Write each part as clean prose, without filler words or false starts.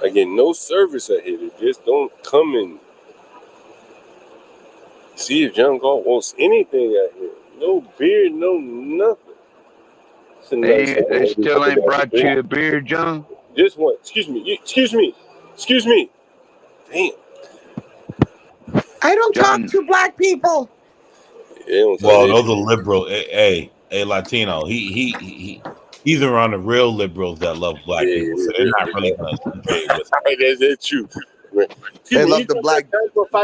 I get no service out here. They just don't come and see if John Galt wants anything out here. No beer, no nothing. They still ain't brought you a beer, John? Just one. Excuse me. Damn. I don't talk to black people. Well, those are liberal. Hey, Latino. He's around the real liberals that love black people, so they're not really going to associate with him. That's true. They love the black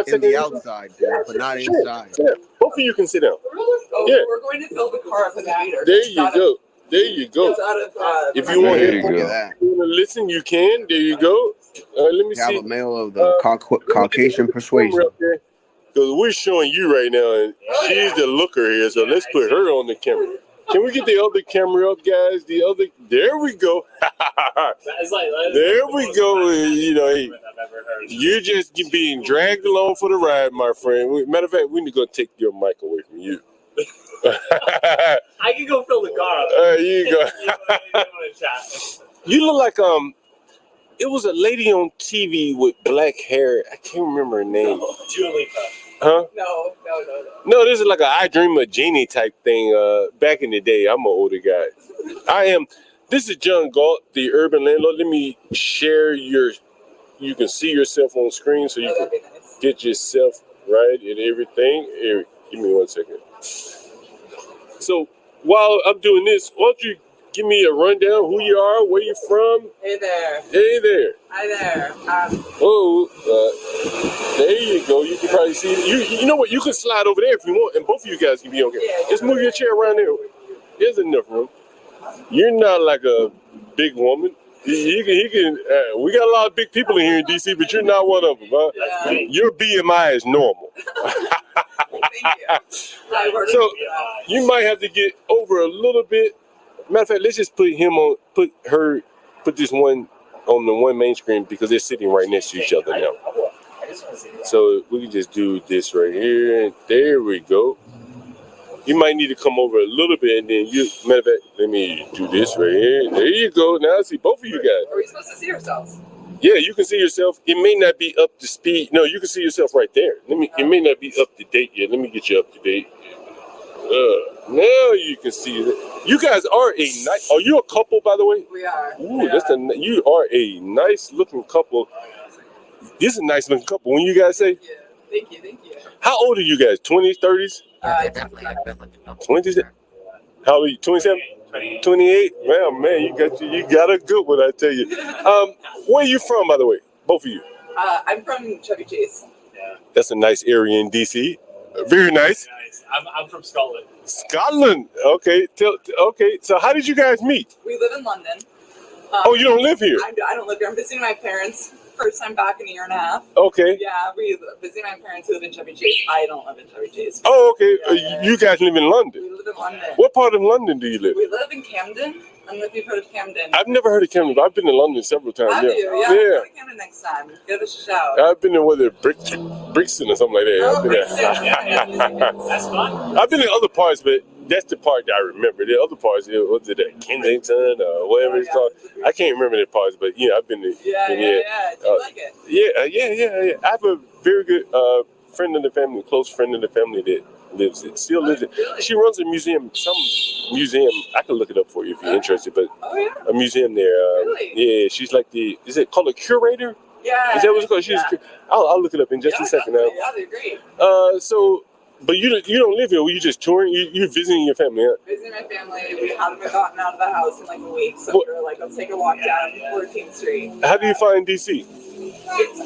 in the outside, but not inside. Both of you can sit down. We're going to fill the car up with the meter. There you go. If you want to listen, you can. There you go. Let me see. Have a male of the Caucasian persuasion. Because we're showing you right now, and she's the looker here, so let's put her on the camera. Can we get the other camera up, guys? There we go. There we go. You know, you're just being dragged along for the ride, my friend. Matter of fact, we need to go take your mic away from you. I can go fill the car up. You go. You look like it was a lady on TV with black hair. I can't remember her name. Julie. Huh? No. No, this is like a I Dream of Jeannie type thing. Back in the day, I'm an older guy. This is John Galt, the urban landlord. Let me share you can see yourself on screen so you can get yourself right and everything. Here, give me 1 second. So while I'm doing this, why don't you give me a rundown who you are, where you're from? Hey there. Hi there. There you go. You can probably see. You know what? You can slide over there if you want, and both of you guys can be okay. Just move your chair around there. There's enough room. You're not like a big woman. He can. We got a lot of big people in here in DC, but you're not one of them. Huh? Your BMI is normal. So you might have to get over a little bit. Matter of fact, let's just put this one on the one main screen because they're sitting right next to each other now. So we can just do this right here. There we go. You might need to come over a little bit and then matter of fact, let me do this right here. There you go. Now I see both of you guys. Are we supposed to see ourselves? Yeah, you can see yourself. It may not be up to speed. No, you can see yourself right there. It may not be up to date yet. Let me get you up to date. Now you can see it. You guys are a nice. Are you a couple, by the way? We are. Ooh, you are a nice looking couple. This is a nice looking couple. When you guys say? Yeah. Thank you. How old are you guys? 20s, 30s? 20s? How old are you? 27? 28? Man, you got a good one, I tell you. Where are you from, by the way? Both of you. I'm from Chevy Chase. Yeah. That's a nice area in DC. Very nice. I'm from Scotland. Scotland. Okay. Okay. So how did you guys meet? We live in London. You don't live here? I don't live here. I'm visiting my parents. First time back in a year and a half. Okay. Yeah, we visiting my parents who live in Chevy Chase. I don't live in Chevy Chase. Oh, okay. You guys live in London? We live in London. What part of London do you live? We live in Camden. I don't know if you've heard of Camden. I've never heard of Camden, but I've been to London several times. Have you? Yeah. Go to Camden next time. Give us a shout. I've been to Brixton or something like that. Oh, Brixton. That's fun. I've been in other parts, but that's the part that I remember. The other parts, what's it, Kensington or whatever it's called. I can't remember the parts, but I've been there. Yeah. Do you like it? Yeah. I have a very good friend of the family, close friend of the family that still lives it. Really? She runs a museum, some museum. I can look it up for you if you're interested, but a museum there. Really? Yeah, she's like is it called a curator? Yeah. Is that what it's called? She's. I'll look it up in just a second now. Yeah, they're great. But you don't live here. You just touring. You're visiting your family. Huh? Visiting my family. We haven't gotten out of the house in like a week, so we're like, let's take a walk down 14th Street. How do you find DC?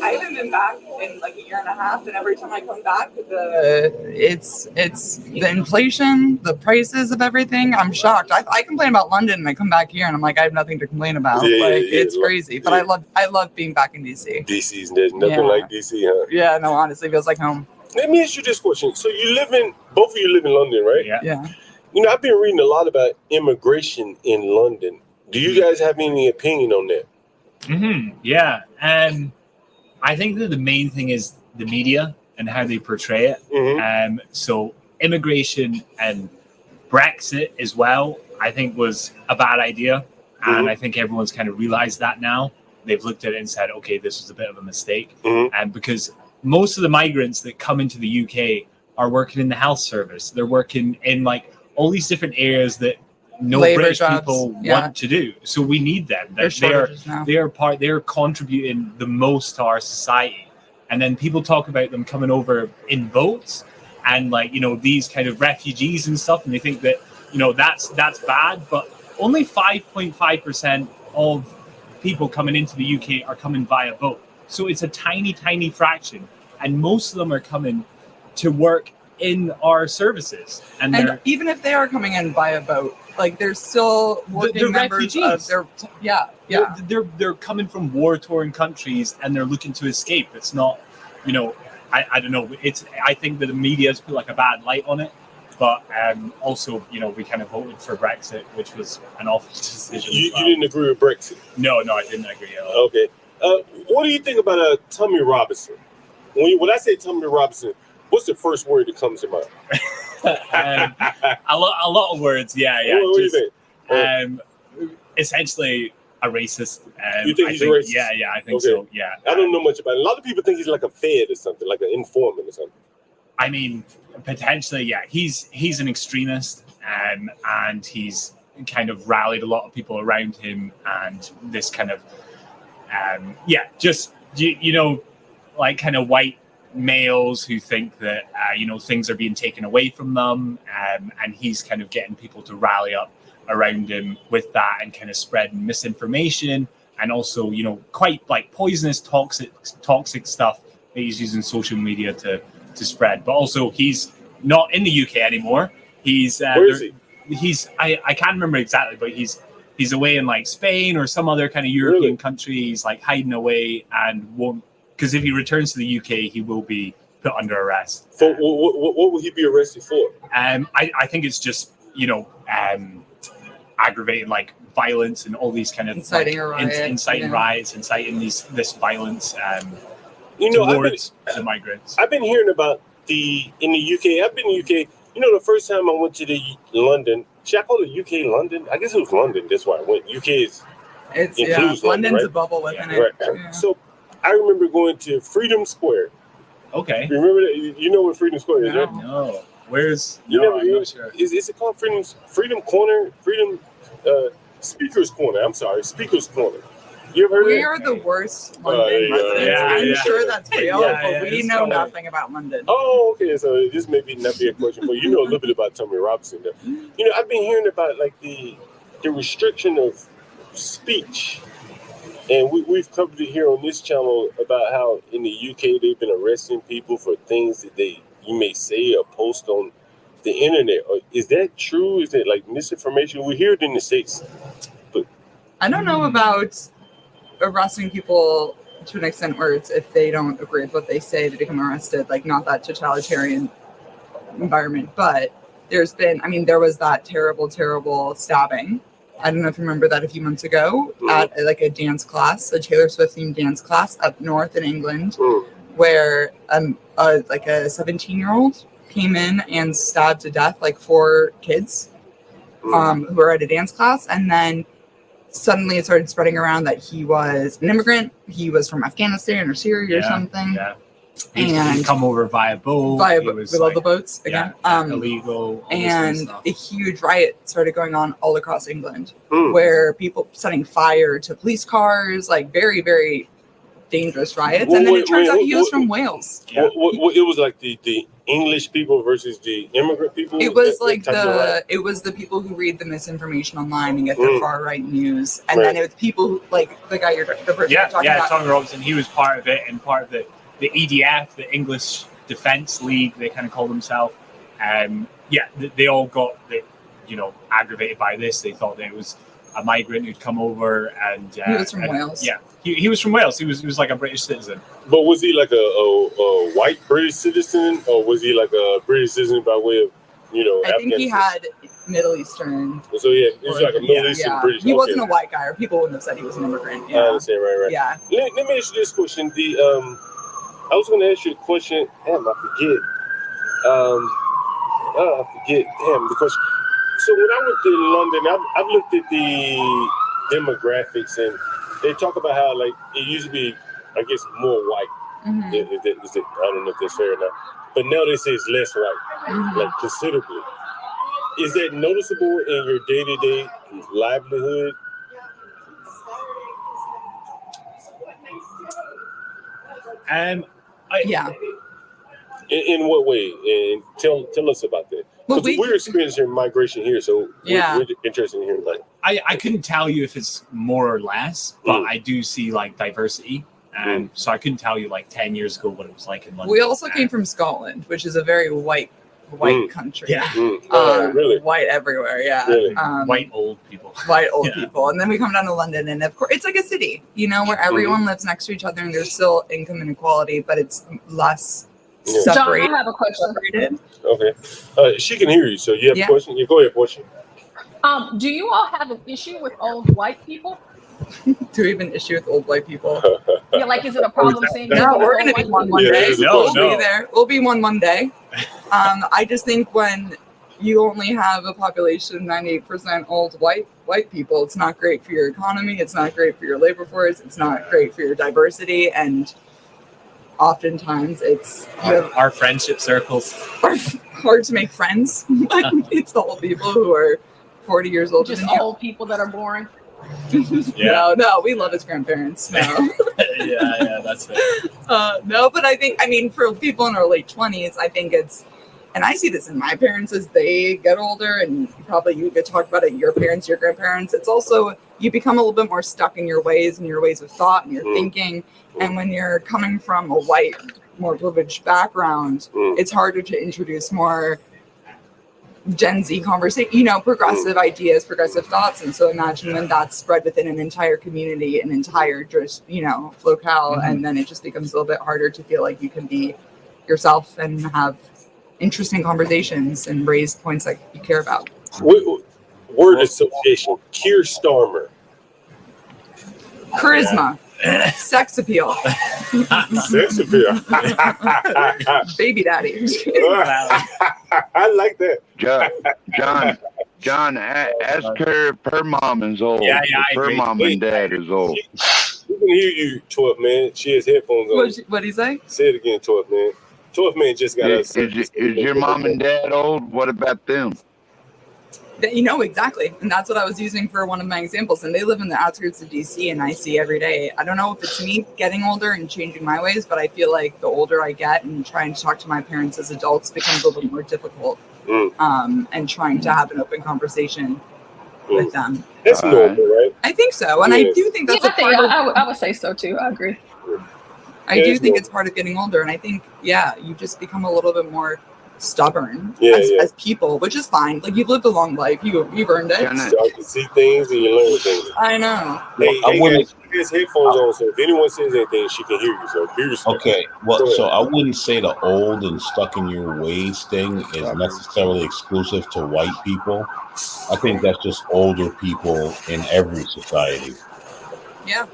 I haven't been back in like a year and a half, and every time I come back, it's the inflation, the prices of everything. I'm shocked. I complain about London, and I come back here, and I'm like, I have nothing to complain about. It's crazy. But I love being back in DC. DC's there's nothing like DC, huh? Yeah, no, honestly, it feels like home. Let me ask you this question. So both of you live in London, right? Yeah. I've been reading a lot about immigration in London. Do you guys have any opinion on that? Mm-hmm. Yeah. I think that the main thing is the media and how they portray it. Mm-hmm. So immigration and Brexit as well, I think was a bad idea. And I think everyone's kind of realized that now. they've looked at it and said, okay, this was a bit of a mistake. Mhm. And because most of the migrants that come into the UK are working in the health service, they're working in like all these different areas that no Labor British jobs, people yeah. want to do. So we need them. There's shortages now. They're contributing the most to our society. And then people talk about them coming over in boats and like, you know, these kind of refugees and stuff, and they think that, you know, that's bad, but only 5.5% of people coming into the UK are coming via boat. So it's a tiny, tiny fraction. And most of them are coming to work in our services. And even if they are coming in by a boat, like they're still working they're members refugees. of their They're coming from war-torn countries and they're looking to escape. It's not, you know, I don't know. I think that the media's put like a bad light on it, but also, you know, we kind of voted for Brexit, which was an awful decision. You didn't agree with Brexit? No, I didn't agree at all. Okay. What do you think about Tommy Robinson? When I say Tommy Robinson, what's the first word that comes to mind? A lot of words, yeah. What do you think? Essentially a racist. You think he's a racist? Yeah, I think so. Yeah. I don't know much about it. A lot of people think he's like a Fed or something, like an informant or something. I mean, potentially, yeah. He's an extremist, and he's kind of rallied a lot of people around him, and this kind of, just you know, like kind of white males who think that you know, things are being taken away from them, and he's kind of getting people to rally up around him with that and kind of spreading misinformation and also, you know, quite like poisonous, toxic stuff that he's using social media to spread. But also, he's not in the UK anymore. He's where is he? He's I can't remember exactly, but he's away in like Spain or some other kind of European country. He's like hiding away and won't, because if he returns to the UK, he will be put under arrest. For what would he be arrested for? I think it's just, you know, aggravating like violence and all these kind of Inciting a riot, inciting riots, inciting this violence You know, towards the migrants. I've been hearing about in the UK. I've been in the UK. You know, the first time I went to the London, should I call it UK London? I guess it was London. That's why I went. UK is includes London, London's right? a bubble within it. Right. Yeah. So I remember going to Freedom Square. Okay. You remember that? You know what Freedom Square is, right? No. Where's I'm not sure. Is it called Freedom Corner? Speaker's Corner. I'm sorry, Speaker's Corner. You ever heard We of are the worst London residents. yeah, I'm yeah. sure that's real, but we it's know probably- nothing about London. Oh, okay. So this may not be a question, but you know a little bit about Tommy Robinson. Though. You know, I've been hearing about like the restriction of speech, and we've covered it here on this channel about how in the UK they've been arresting people for things that you may say or post on the internet. Is that true? Is that like misinformation? We hear it in the States. I don't know about arresting people to an extent where it's if they don't agree with what they say, they become arrested. Like not that totalitarian environment, but there was that terrible stabbing. I don't know if you remember that a few months ago at like a dance class, a Taylor Swift themed dance class up north in England, where like a 17-year-old came in and stabbed to death like 4 kids who were at a dance class, and then suddenly it started spreading around that he was an immigrant. He was from Afghanistan or Syria or something. Yeah. And he'd come over via boat. We love the boats again. Illegal. And a huge riot started going on all across England, where people setting fire to police cars, like very, very dangerous riots. And then it turns out he was from Wales. Yeah. It was like the English people versus the immigrant people. It was like it was the people who read the misinformation online and get the far right news, and then it was people who, like the guy the person you're talking about. Tommy Robinson. He was part of it and part of the EDF, the English Defence League. They kind of call themselves. They all got aggravated by this. They thought that it was a migrant who'd come over, and he was from Wales. Yeah, he was from Wales. He was like a British citizen. But was he like a white British citizen, or was he like a British citizen by way of I think he had Middle Eastern. So yeah, he was like a Middle Eastern British. He wasn't a white guy, or people wouldn't have said he was an immigrant. Yeah. I understand, right. Yeah. Let me ask you this question. I was going to ask you a question. Damn, I forget. I forget. Damn, because so when I went to London, I've looked at the demographics, and they talk about how like it used to be, I guess, more white. Mhm. I don't know if that's fair or not, but now they say it's less white, like considerably. Is that noticeable in your day-to-day livelihood? Yeah. In what way? And tell us about that. Well, Because we're experiencing migration here, so we're interested in hearing about it. I couldn't tell you if it's more or less, but I do see like diversity. And so I couldn't tell you like 10 years ago what it was like in London. We also came from Scotland, which is a very white country. Yeah. Really? White everywhere. Yeah. Really? White old people. White old people. And then we come down to London, and of course, it's like a city, where everyone lives next to each other, and there's still income inequality, but it's less separated. John, I have a question. Okay. She can hear you, so you have a question? Yeah, go ahead, Portia. Do you all have an issue with old white people? Do we have an issue with old white people? Yeah, like is it a problem seeing? No, we're going to be one day. We'll be there. We'll be one day. I just think when you only have a population of 98% old white people, it's not great for your economy. It's not great for your labor force. It's not great for your diversity. And oftentimes it's our friendship circles are hard to make friends. It's the old people who are 40 years old. Just old people that are boring. No, we love his grandparents. No. yeah, that's it. No, but I mean, for people in our late 20s, I think it's, and I see this in my parents as they get older, and probably you could talk about it, your parents, your grandparents. It's also, you become a little bit more stuck in your ways and your ways of thought and your thinking. And when you're coming from a white, more privileged background, it's harder to introduce more Gen Z conversation, progressive ideas, progressive thoughts. And so imagine when that's spread within an entire community, an entire just, locale, and then it just becomes a little bit harder to feel like you can be yourself and have interesting conversations and raise points that you care about. Word association, Keir Starmer. Charisma. Sex appeal. Sex appeal. Baby daddy. I like that. John, ask her if her mom is old. Yeah, her mom and dad is old. We can hear you, 12 man. She has headphones on. What'd he say? Say it again, 12 man. 12 man just got us. Is your mom and dad old? What about them? Exactly. And that's what I was using for one of my examples. And they live in the outskirts of DC, and I see every day. I don't know if it's me getting older and changing my ways, but I feel like the older I get and trying to talk to my parents as adults becomes a little more difficult. And trying to have an open conversation with them. That's normal, right? I think so. And I do think that's I would say so too. I agree. I do think it's part of getting older. And I think, you just become a little bit more stubborn as people, which is fine. Like, you've lived a long life. You've earned it. You start to see things and you learn things. I know. Hey, guys, she has headphones on, so if anyone says anything, she can hear you. So be respectful. Okay, well, so I wouldn't say the old and stuck in your ways thing is necessarily exclusive to white people. I think that's just older people in every society. Yeah,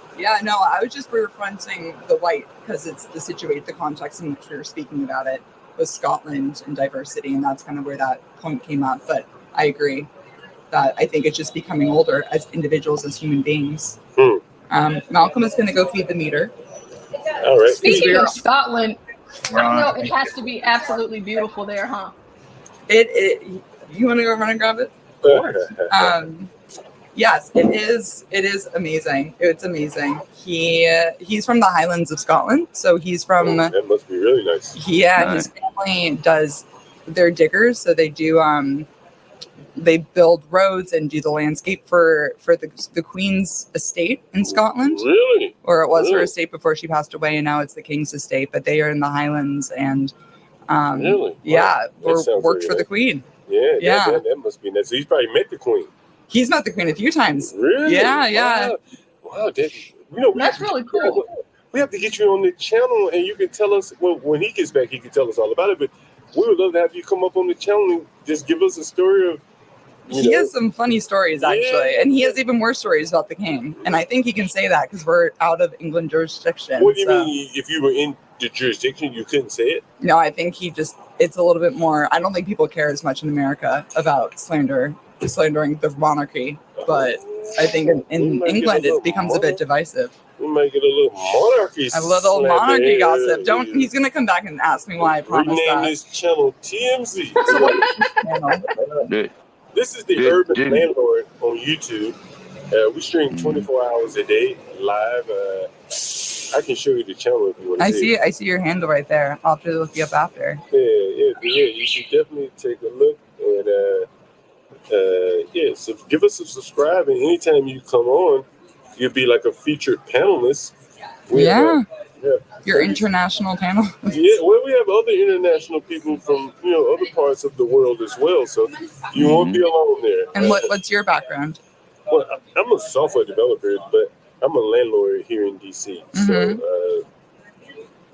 no, I was just referencing the white because it's the context in which we were speaking about it was Scotland and diversity, and that's kind of where that point came up. But I agree that I think it's just becoming older as individuals, as human beings. Malcolm is going to go feed the meter. All right. Speaking of Scotland, I know it has to be absolutely beautiful there, huh? You want to go run and grab it? Yes, it is. It is amazing. It's amazing. He's from the Highlands of Scotland, so he's from. That must be really nice. His family they're diggers, so they do. They build roads and do the landscape for the Queen's estate in Scotland. Really? Or it was her estate before she passed away, and now it's the King's estate. But they are in the Highlands, and really? Worked for the Queen. Yeah. That must be nice. So he's probably met the Queen. He's met the Queen a few times. Really? Yeah. Wow. That's really cool. We have to get you on the channel, and you can tell us when he gets back. He can tell us all about it. But we would love to have you come up on the channel and just give us a story of. He has some funny stories, actually, and he has even more stories about the King. And I think he can say that because we're out of England jurisdiction. What do you mean? If you were in the jurisdiction, you couldn't say it? No, I think it's a little bit more. I don't think people care as much in America about slander slandering the monarchy, but I think in England it becomes a bit divisive. We might get a little monarchy. A little monarchy gossip. He's gonna come back and ask me why I promised rename that. this channel TMZ. Dude, This is the Dude, Urban dude. Landlord on YouTube. We stream 24 hours a day live. I can show you the channel if you want to see it. I see your handle right there. I'll have to look you up after. Yeah. You should definitely take a look and so give us a subscribe. And anytime you come on, you'll be like a featured panelist. Your international panel. Yeah, well, we have other international people from other parts of the world as well. So you won't be alone there. And what's your background? Well, I'm a software developer, but I'm a landlord here in DC. So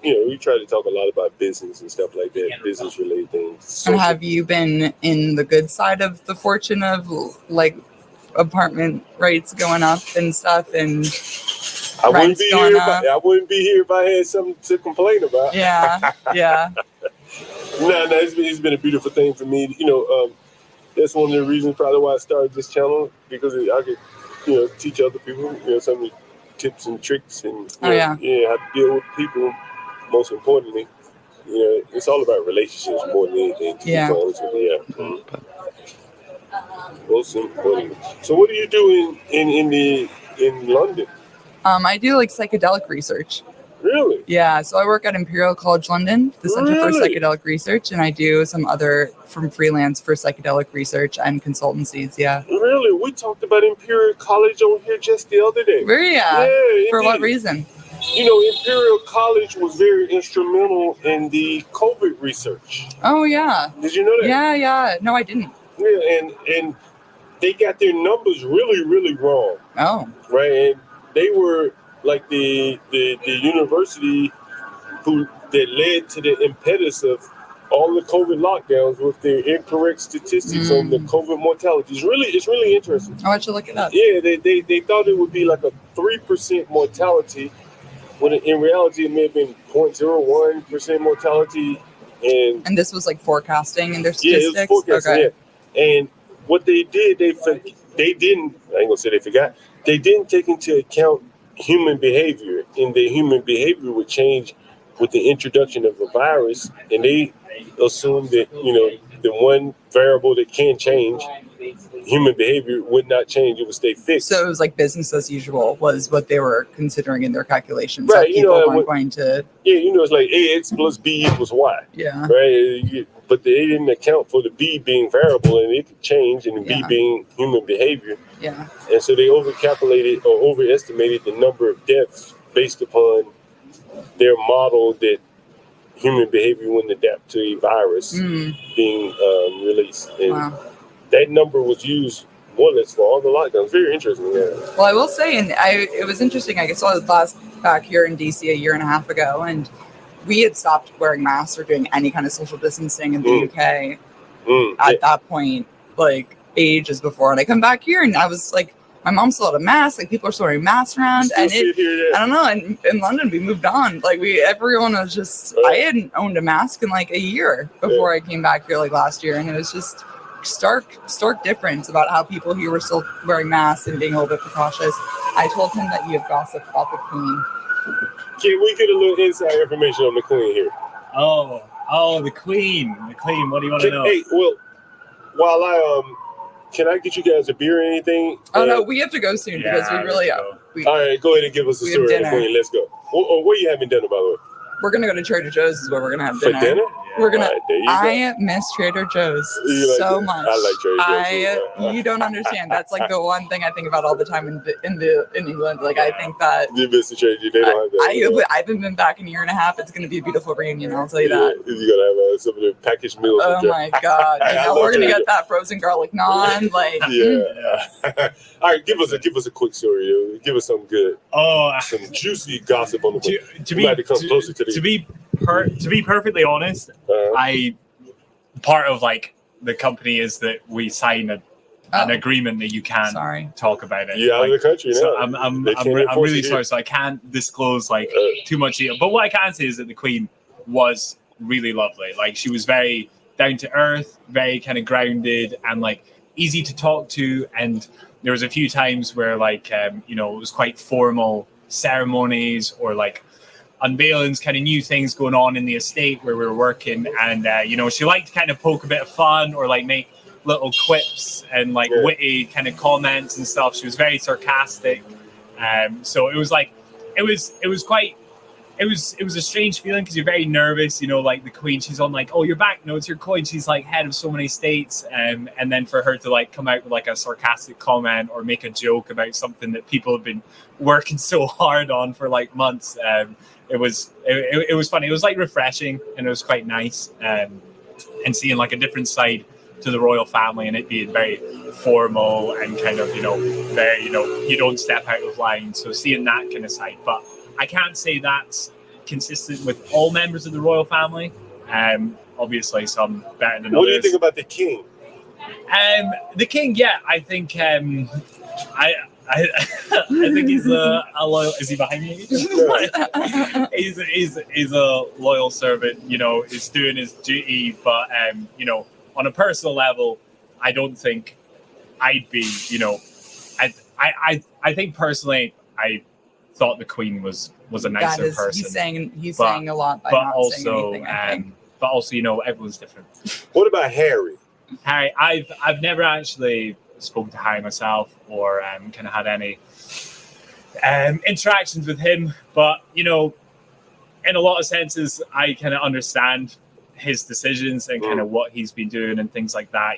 we try to talk a lot about business and stuff like that, business related things. And have you been in the good side of the fortune of like apartment rates going up and stuff and I wouldn't be going here. up? I wouldn't be here if I had something to complain about. Yeah. No, it's been a beautiful thing for me. That's one of the reasons probably why I started this channel, because I could, teach other people, some of the tips and tricks and how to deal with people. Most importantly, it's all about relationships more than anything. Most importantly. So, what do you do in London? I do like psychedelic research. Really? Yeah. So I work at Imperial College London, the Center for Psychedelic Research, and I do some other freelance for psychedelic research and consultancies. Yeah. Really? We talked about Imperial College over here just the other day. Really? Yeah. For indeed. what reason? Imperial College was very instrumental in the COVID research. Oh yeah. Did you know that? Yeah. No, I didn't. Yeah, and they got their numbers really, really wrong. Oh. Right, and they were like the university that led to the impetus of all the COVID lockdowns with their incorrect statistics on the COVID mortality. It's really interesting. I'll have to look it up. Yeah, they thought it would be like a 3% mortality, when in reality it may have been 0.01% mortality. And this was like forecasting in their statistics? Yeah, it was forecasting, okay. And what they did, they didn't, I ain't gonna say they forgot, they didn't take into account human behavior, and the human behavior would change with the introduction of a virus, and they assumed that the one variable that can change, human behavior, would not change; it would stay fixed. So it was like business as usual was what they were considering in their calculations. Right? That people weren't going to. Yeah, it's like AX plus B equals Y. Yeah. Right, but they didn't account for the B being variable, and it could change, and the B being human behavior. Yeah. And so they overcalculated or overestimated the number of deaths based upon their model that human behavior wouldn't adapt to a virus being released. And that number was used more or less for all the lockdowns. Very interesting. Yeah. Well, I will say, it was interesting. I saw this last back here in DC a year and a half ago, and we had stopped wearing masks or doing any kind of social distancing in the UK at that point, like ages before. And I come back here and I was like, my mom still had a mask. Like people are still wearing masks around, and I don't know. And in London, we moved on. Like everyone was just. I hadn't owned a mask in like a year before I came back here, like last year, and it was just stark difference about how people here were still wearing masks and being a little bit precautious. I told him that you have gossip about the Queen. Can we get a little inside information on the Queen here? Oh, the Queen. The Queen. What do you want to know? Hey, well, while can I get you guys a beer or anything? Oh no, we have to go soon because we really. All right, go ahead and give us a story of the Queen. Let's go. Where you having dinner, by the way? We're gonna go to Trader Joe's. Is where we're gonna have dinner. For dinner? We're gonna. Right, I miss Trader Joe's so much. I like Trader Joe's. You don't understand. That's like the one thing I think about all the time in England. Like I think that you miss the Trader Joe's. They don't have that. I haven't been back in a year and a half. It's gonna be a beautiful reunion. I'll tell you that. You gotta have some of the packaged meals. Oh my god! We're gonna get that frozen garlic naan. Like All right, give us a quick story. Yo. Give us something good. Some juicy gossip on the Queen. To be perfectly honest, part of like the company is that we sign an agreement that you can't talk about it. You're out of the country now. So I'm really sorry. So I can't disclose like too much detail. But what I can say is that the Queen was really lovely. Like she was very down to earth, very kind of grounded, and like easy to talk to, and there was a few times where like it was quite formal ceremonies or like unveilings, kind of new things going on in the estate where we were working, and she liked to kind of poke a bit of fun or like make little quips and like witty kind of comments and stuff. She was very sarcastic, so it was like it was a strange feeling because you're very nervous, like the Queen, she's on like, oh, you're back, no, it's your Queen, she's like head of so many states, and then for her to like come out with like a sarcastic comment or make a joke about something that people have been working so hard on for like months, it was funny. It was like refreshing, and it was quite nice, and seeing like a different side to the royal family, and it being very formal and kind of very you don't step out of line, so seeing that kind of side. But I can't say that's consistent with all members of the royal family. Obviously, some better than others. What do you think about the king? The king, yeah, I think I think he's a loyal. Is he behind me? he's a loyal servant. He's doing his duty, but on a personal level, I don't think I'd be. I think personally, I thought the Queen was a nicer person. He's saying a lot by not saying anything, I think. But also, everyone's different. What about Harry? Harry, I've never actually spoken to Harry myself or kind of had any interactions with him, but in a lot of senses, I kind of understand his decisions and kind of what he's been doing and things like that.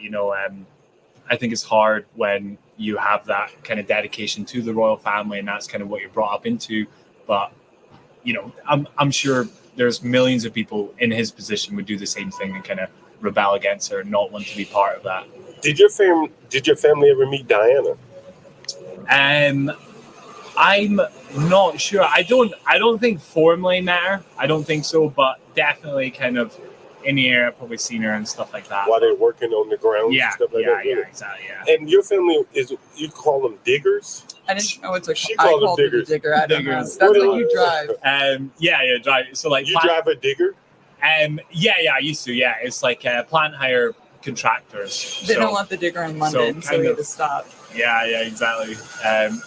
I think it's hard when you have that kind of dedication to the royal family and that's kind of what you're brought up into. But, I'm sure there's millions of people in his position would do the same thing and kind of rebel against her and not want to be part of that. Did your family ever meet Diana? I'm not sure. I don't think formally met her. I don't think so, but definitely kind of in the area, probably seen her and stuff like that. While they're working on the ground? Yeah, and stuff like that? Yeah, exactly, yeah. And your family, you call them diggers? I didn't know what to She call called them diggers. digger. I don't know. Diggers. That's what you drive. Yeah, drive. So like you drive a digger? Yeah, I used to. Yeah, it's like plant hire contractors. They don't want the digger in London, so we had to stop. Yeah, exactly.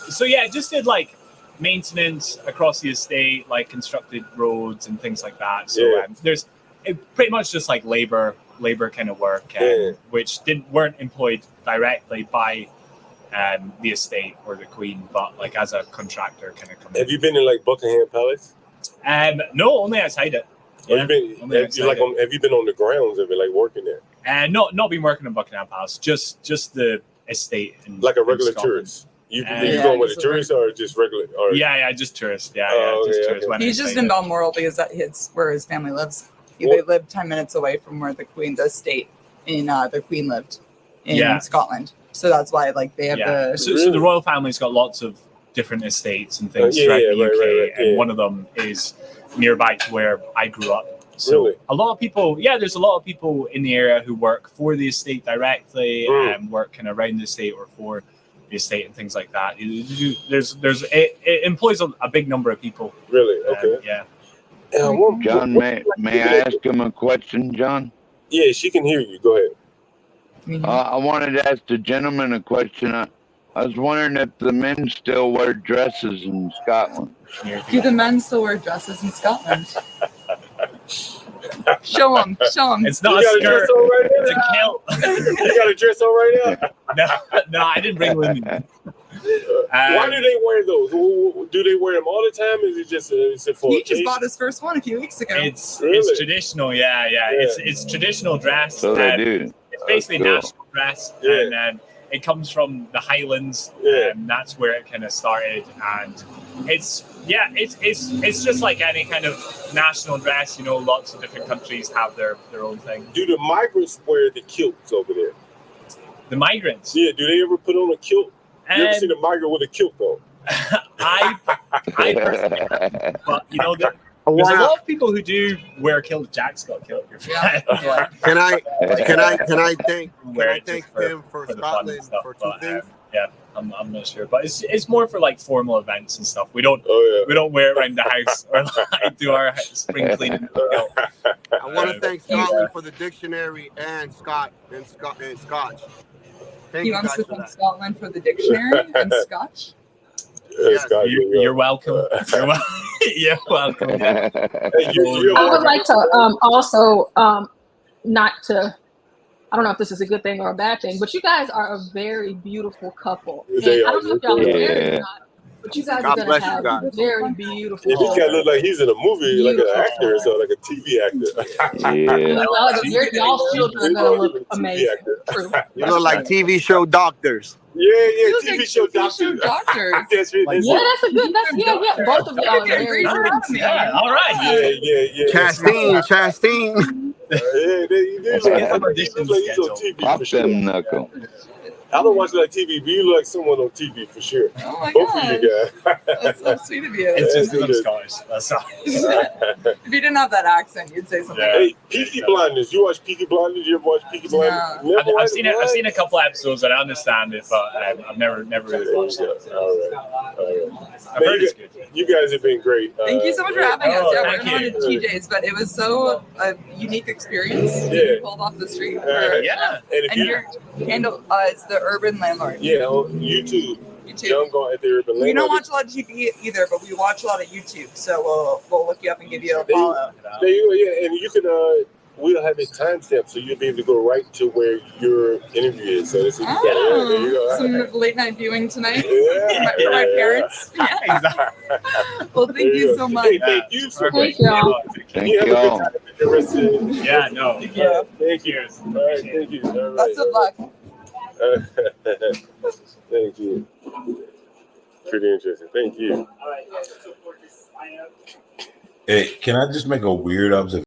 So yeah, just did like maintenance across the estate, like constructed roads and things like that. So there's pretty much just like labor kind of work, which weren't employed directly by the estate or the Queen, but like as a contractor kind of coming. Have you been in like Buckingham Palace? No, only outside it. Yeah. Have you been on the grounds of it, like working there? And not been working in Buckingham Palace, just the estate. Like a regular tourist. You going with a tourist or just regular? Or... Yeah, just tourist. Tourist. He's just in Balmoral because that's where his family lives. They live 10 minutes away from where the estate the Queen lived in Scotland. So that's why they have the... So the royal family's got lots of different estates and things throughout the UK. And one of them is nearby to where I grew up. So a lot of people, there's a lot of people in the area who work for the estate directly and work kind of around the estate or for the estate and things like that. It employs a big number of people. Really? Okay. Yeah. John, may I ask him a question, John? Yeah, she can hear you. Go ahead. I wanted to ask the gentleman a question. I was wondering if the men still wear dresses in Scotland. Do the men still wear dresses in Scotland? Show them. It's not a skirt. Right, it's a kilt. You got a dress on right now? No, I didn't bring linen. Why do they wear those? Do they wear them all the time? Is it just for He just bought his first one a few weeks ago. It's traditional, It's traditional dress. So they do. It's basically national dress, and it comes from the Highlands, and that's where it kind of started. And it's just like any kind of national dress. Lots of different countries have their own thing. Do the migrants wear the kilts over there? The migrants? Yeah. Do they ever put on a kilt? You ever seen a migrant with a kilt on? I personally, but there's a lot of people who do wear kilt. Jack's got a kilt. Can I thank him for Scotland for two things? I'm not sure, but it's more for like formal events and stuff. We don't wear it around the house or like do our spring cleaning. I want to thank Scotland for the dictionary and Scotch. Thank He you wants guys to for thank that. Scotland for the dictionary and Scotch. Yes. You're welcome. You're welcome. Hey, I would like to also not to. I don't know if this is a good thing or a bad thing, but you guys are a very beautiful couple. And They I are. don't know if y'all are married or Yeah. not, but you guys God are gonna bless you have guys. very beautiful Yeah, this guy children. look like he's in a movie, like an Beautiful. actor or so, like a TV actor. Yeah. Y'all's children are gonna look TV amazing. actor. True. You look like TV show doctors. Yeah, You look TV like show TV doctor. doctors. That's it. That's Yeah, it. that's a good. That's yeah. Both of y'all are very Nice. beautiful. Yeah, all right. Yeah. Chastain. Yeah, he Let's look get some like he's auditions on scheduled. TV Pop for sure. them knuckle. I don't watch like TV, but you look like someone on TV for sure. Oh my Both god. of you guys. That's so sweet of you. It's just Yeah, because I'm Scottish. That's all. If you didn't have that accent, you'd say something. Yeah. Hey, Peaky Blinders. You watch Peaky Blinders? You ever watch Peaky Blinders? No. Never I've watched seen it. I've seen a couple episodes and I understand it, but I've never really watched it. All right. I've heard it's good. You guys have been great. Thank you so much for having us. Yeah, we're thank going to you. TJ's, but it was so a unique experience to Yeah. be pulled off the street. Yeah. And if And your handle is the Urban Landlord. yeah, on YouTube, YouTube. Young Galt at the Urban We don't Landlord. watch a lot of TV either, but we watch a lot of YouTube. So we'll look you up and give you a There you- follow. There you go, yeah, and you can we'll have it timestamped so you'll be able to go right to where your interview is. So this is there you go. Some late night viewing tonight Yeah. for my parents. Yeah. Exactly. Well, thank There you so much. Hey, thank you so much. Thank y'all. Thank You have a good y'all. time with the rest of it. Yeah. No. Yeah. Thank you. Cheers. All right, thank you. All right. Best of luck. Thank you. Pretty interesting. Thank you. Hey, can I just make a weird observation?